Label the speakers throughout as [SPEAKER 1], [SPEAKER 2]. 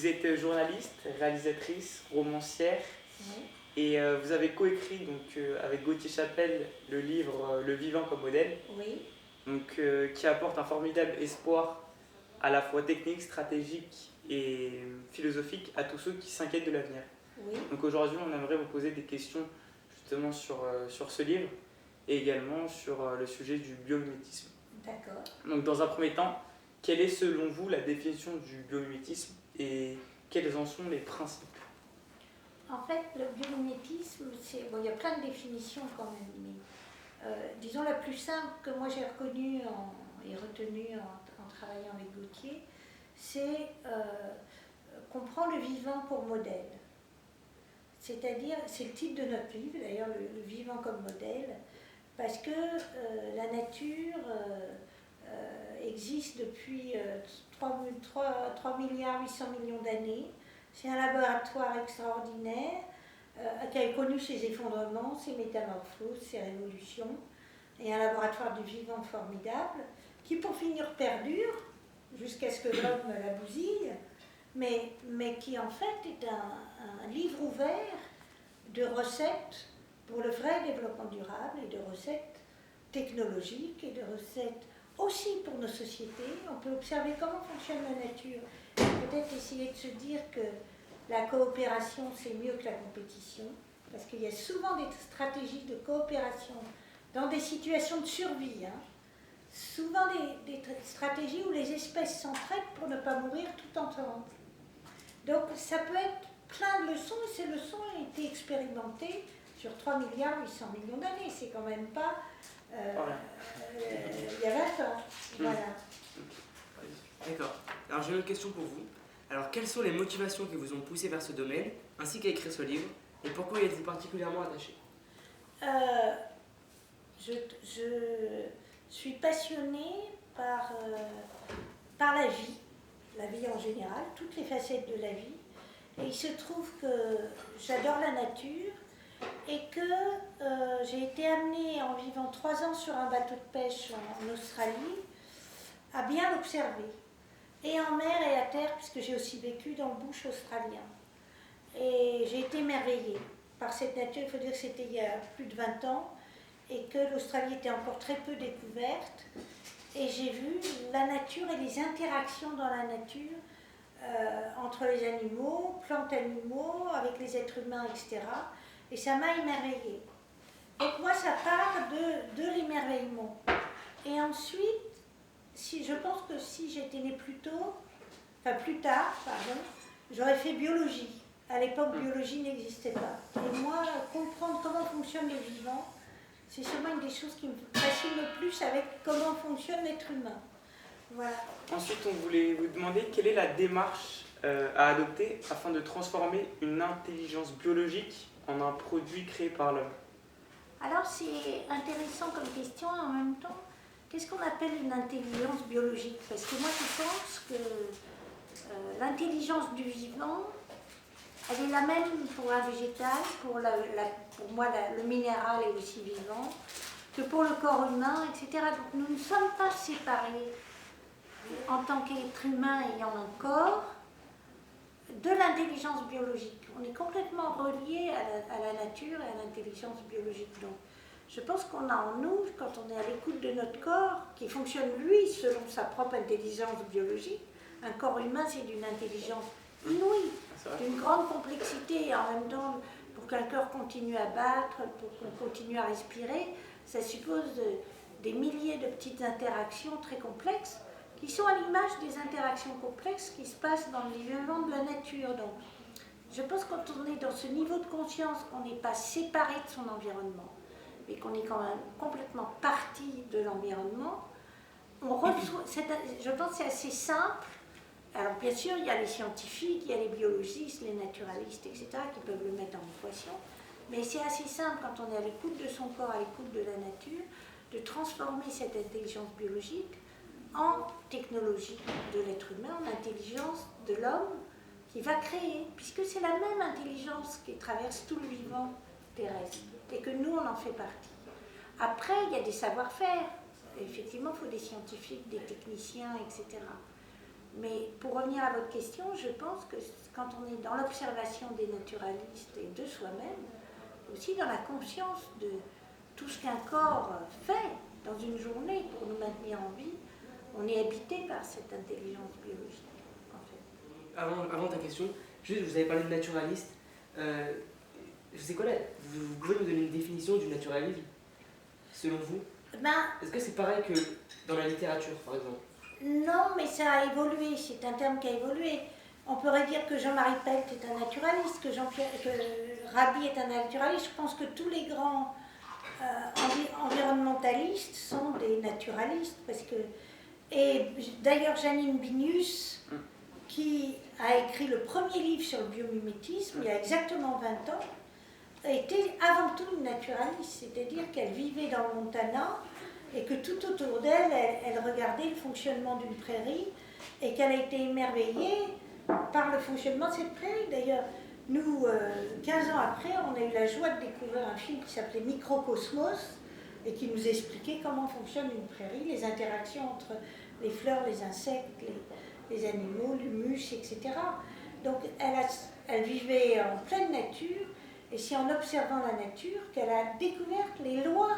[SPEAKER 1] Vous êtes journaliste, réalisatrice, romancière
[SPEAKER 2] Oui.
[SPEAKER 1] et vous avez coécrit donc, avec Gauthier Chapelle le livre Le vivant comme modèle,
[SPEAKER 2] Oui.
[SPEAKER 1] donc, qui apporte un formidable espoir à la fois technique, stratégique et philosophique à tous ceux qui s'inquiètent de l'avenir.
[SPEAKER 2] Oui.
[SPEAKER 1] Donc aujourd'hui, on aimerait vous poser des questions justement sur ce livre et également sur le sujet du biomimétisme.
[SPEAKER 2] D'accord.
[SPEAKER 1] Donc dans un premier temps, quelle est selon vous la définition du biomimétisme et quels en sont les principes?
[SPEAKER 2] En fait, le biomimétisme, bon, il y a plein de définitions quand même, mais disons la plus simple que moi j'ai reconnue et retenue en travaillant avec Gauthier, c'est qu'on prend le vivant pour modèle. C'est-à-dire, c'est le titre de notre livre, d'ailleurs, le vivant comme modèle, parce que la nature existe depuis 3 milliards 800 millions d'années. C'est un laboratoire extraordinaire qui a connu ses effondrements, ses métamorphoses, ses révolutions, et un laboratoire du vivant formidable qui, pour finir, perdure jusqu'à ce que l'homme la bousille, mais qui en fait est un livre ouvert de recettes pour le vrai développement durable et de recettes technologiques et de recettes aussi pour nos sociétés. On peut observer comment fonctionne la nature, peut-être essayer de se dire que la coopération c'est mieux que la compétition, parce qu'il y a souvent des stratégies de coopération dans des situations de survie, souvent des stratégies où les espèces s'entraident pour ne pas mourir tout ensemble. Donc ça peut être plein de leçons, et ces leçons ont été expérimentées sur 3 milliards 800 millions d'années. C'est quand même pas il y a 20 ans. Voilà.
[SPEAKER 3] D'accord. Alors j'ai une autre question pour vous. Alors quelles sont les motivations qui vous ont poussé vers ce domaine, ainsi qu'à écrire ce livre, et pourquoi y êtes-vous particulièrement attaché?
[SPEAKER 2] Je suis passionnée par la vie en général, toutes les facettes de la vie. Et il se trouve que j'adore la nature et que j'ai été amenée, en vivant 3 ans sur un bateau de pêche en Australie, à bien l'observer, et en mer et à terre, puisque j'ai aussi vécu dans le bush australien. Et j'ai été émerveillée par cette nature. Il faut dire que c'était il y a plus de 20 ans, et que l'Australie était encore très peu découverte. Et j'ai vu la nature et les interactions dans la nature entre les animaux, plantes animaux, avec les êtres humains, etc. Et ça m'a émerveillée. Donc moi, ça part de l'émerveillement. Et ensuite, je pense que si j'étais née plus tard, j'aurais fait biologie. À l'époque, biologie n'existait pas. Et moi, comprendre comment fonctionne le vivant, c'est sûrement une des choses qui me fascine le plus avec comment fonctionne l'être humain. Voilà.
[SPEAKER 1] Ensuite, on voulait vous demander quelle est la démarche à adopter afin de transformer une intelligence biologique en un produit créé par l'homme.
[SPEAKER 2] Alors c'est intéressant comme question, et en même temps, qu'est-ce qu'on appelle une intelligence biologique? Parce que moi je pense que l'intelligence du vivant, elle est la même pour un végétal, pour moi le minéral est aussi vivant, que pour le corps humain, etc. Donc nous ne sommes pas séparés en tant qu'être humain ayant un corps de l'intelligence biologique. On est complètement relié à la nature et à l'intelligence biologique. Donc, je pense qu'on a en nous, quand on est à l'écoute de notre corps, qui fonctionne lui selon sa propre intelligence biologique. Un corps humain, c'est d'une intelligence inouïe, d'une grande complexité, et en même temps, pour qu'un cœur continue à battre, pour qu'on continue à respirer, ça suppose des milliers de petites interactions très complexes, qui sont à l'image des interactions complexes qui se passent dans le vivant de la nature. Donc, je pense que quand on est dans ce niveau de conscience, qu'on n'est pas séparé de son environnement, mais qu'on est quand même complètement partie de l'environnement, on reçoit, je pense que c'est assez simple. Alors bien sûr, il y a les scientifiques, il y a les biologistes, les naturalistes, etc., qui peuvent le mettre en équation, mais c'est assez simple quand on est à l'écoute de son corps, à l'écoute de la nature, de transformer cette intelligence biologique en technologie de l'être humain, en intelligence de l'homme qui va créer, puisque c'est la même intelligence qui traverse tout le vivant terrestre, et que nous, on en fait partie. Après, il y a des savoir-faire. Effectivement, il faut des scientifiques, des techniciens, etc. Mais pour revenir à votre question, je pense que quand on est dans l'observation des naturalistes et de soi-même, aussi dans la conscience de tout ce qu'un corps fait dans une journée pour nous maintenir en vie, on est habité par cette intelligence biologique, en fait.
[SPEAKER 3] Avant ta question, juste, vous avez parlé de naturaliste. Je sais quoi là, vous pouvez me donner une définition du naturalisme, selon vous? Est-ce que c'est pareil que dans la littérature, par exemple?
[SPEAKER 2] Non, mais ça a évolué, c'est un terme qui a évolué. On pourrait dire que Jean-Marie Pelt est un naturaliste, que Rabi est un naturaliste. Je pense que tous les grands environnementalistes sont des naturalistes. Et d'ailleurs, Janine Binius, qui a écrit le premier livre sur le biomimétisme, il y a exactement 20 ans, était avant tout une naturaliste, c'est-à-dire qu'elle vivait dans le Montana et que tout autour d'elle, elle regardait le fonctionnement d'une prairie et qu'elle a été émerveillée par le fonctionnement de cette prairie. D'ailleurs, nous, 15 ans après, on a eu la joie de découvrir un film qui s'appelait Microcosmos et qui nous expliquait comment fonctionne une prairie, les interactions entre les fleurs, les insectes, les animaux, l'humus, etc. Donc elle vivait en pleine nature et c'est en observant la nature qu'elle a découvert les lois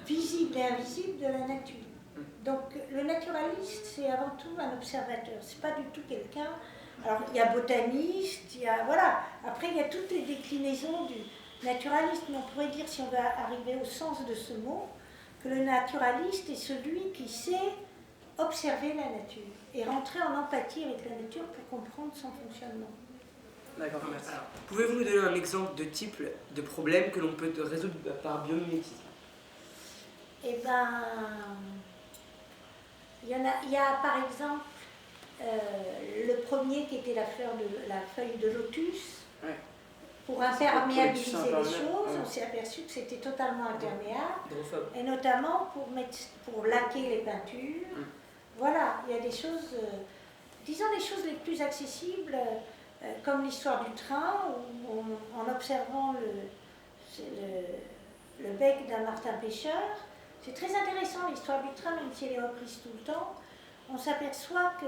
[SPEAKER 2] visibles et invisibles de la nature. Donc le naturaliste, c'est avant tout un observateur, c'est pas du tout quelqu'un. Alors il y a botaniste, voilà. Après il y a toutes les déclinaisons du naturaliste, mais on pourrait dire, si on veut arriver au sens de ce mot, que le naturaliste est celui qui sait observer la nature et rentrer en empathie avec la nature pour comprendre son fonctionnement.
[SPEAKER 3] D'accord, merci. Alors, pouvez-vous nous donner un exemple de type de problème que l'on peut résoudre par biomimétisme?
[SPEAKER 2] Eh bien, il y a par exemple le premier qui était la feuille de lotus.
[SPEAKER 1] Ouais.
[SPEAKER 2] Pour imperméabiliser les choses,
[SPEAKER 1] ouais.
[SPEAKER 2] on s'est aperçu que c'était totalement imperméable,
[SPEAKER 3] Hydrophobe.
[SPEAKER 2] et notamment pour laquer les peintures. Voilà, il y a des choses, disons les choses les plus accessibles, comme l'histoire du train, où en observant le bec d'un martin pêcheur, c'est très intéressant l'histoire du train, même si elle est reprise tout le temps. On s'aperçoit que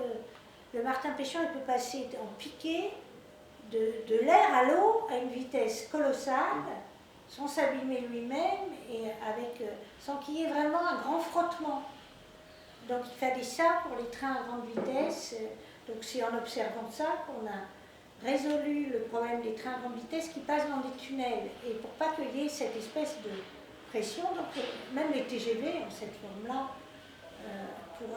[SPEAKER 2] le martin pêcheur il peut passer en piqué de l'air à l'eau à une vitesse colossale, sans s'abîmer lui-même et sans qu'il y ait vraiment un grand frottement. Donc il fallait ça pour les trains à grande vitesse. Donc c'est en observant ça qu'on a résolu le problème des trains à grande vitesse qui passent dans des tunnels. Et pour pas qu'il y ait cette espèce de pression, donc même les TGV ont cette forme-là, pour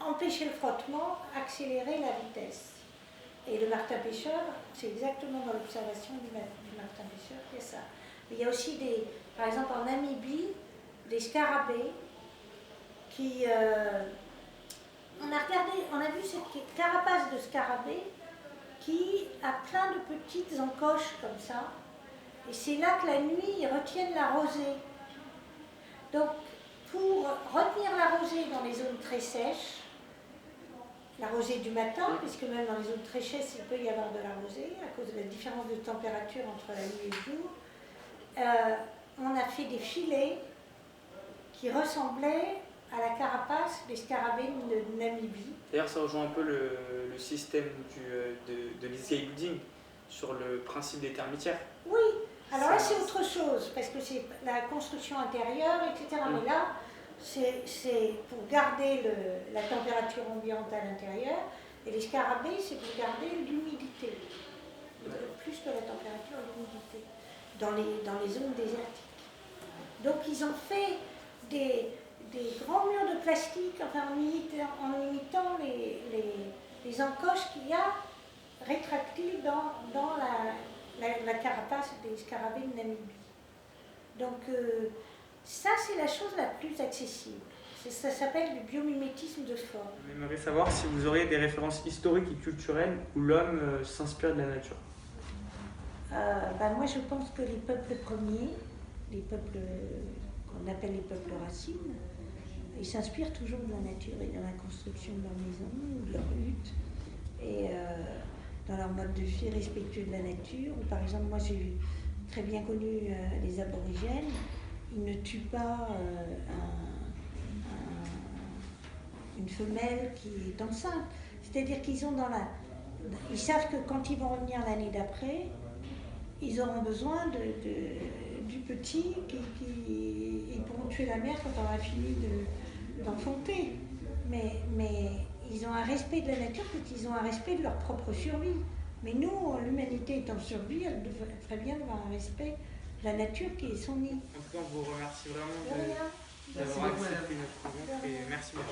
[SPEAKER 2] empêcher le frottement, accélérer la vitesse. Et le martin pêcheur, c'est exactement dans l'observation du martin pêcheur qu'il y a ça. Mais il y a aussi, par exemple en Namibie, des scarabées qui... on a vu cette carapace de scarabée qui a plein de petites encoches comme ça. Et c'est là que la nuit, ils retiennent la rosée. Donc, pour retenir la rosée dans les zones très sèches, la rosée du matin, puisque même dans les zones très sèches, il peut y avoir de la rosée, à cause de la différence de température entre la nuit et le jour, on a fait des filets qui ressemblaient à la carapace des scarabées de Namibie.
[SPEAKER 1] D'ailleurs, ça rejoint un peu le système de l'escaffolding sur le principe des termitières.
[SPEAKER 2] Oui, alors là c'est autre chose, parce que c'est la construction intérieure, etc. Mais là, c'est pour garder la température ambiante à l'intérieur, et les scarabées, c'est pour garder l'humidité, plus que la température, l'humidité, dans les zones désertiques. Donc ils ont fait des grands murs de plastique, enfin en imitant les encoches qu'il y a rétractiles dans la carapace des scarabées de Namibie. Donc ça, c'est la chose la plus accessible. Ça s'appelle du biomimétisme de forme.
[SPEAKER 1] On aimerait savoir si vous auriez des références historiques et culturelles où l'homme s'inspire de la nature.
[SPEAKER 2] Moi, je pense que les peuples premiers, les peuples qu'on appelle les peuples racines, ils s'inspirent toujours de la nature et de la construction de leur maison ou de leur hutte, et dans leur mode de vie respectueux de la nature. Par exemple, moi j'ai très bien connu les aborigènes. Ils ne tuent pas une femelle qui est enceinte. C'est-à-dire qu'ils ont ils savent que quand ils vont revenir l'année d'après, ils auront besoin du petit ils pourront tuer la mère quand on aura fini d'enfanter. Mais ils ont un respect de la nature parce qu'ils ont un respect de leur propre survie. Mais nous, l'humanité est en survie, elle devrait bien avoir un respect de la nature qui est son nid.
[SPEAKER 1] En tout cas, on vous remercie vraiment d'avoir accepté notre rencontre et merci beaucoup.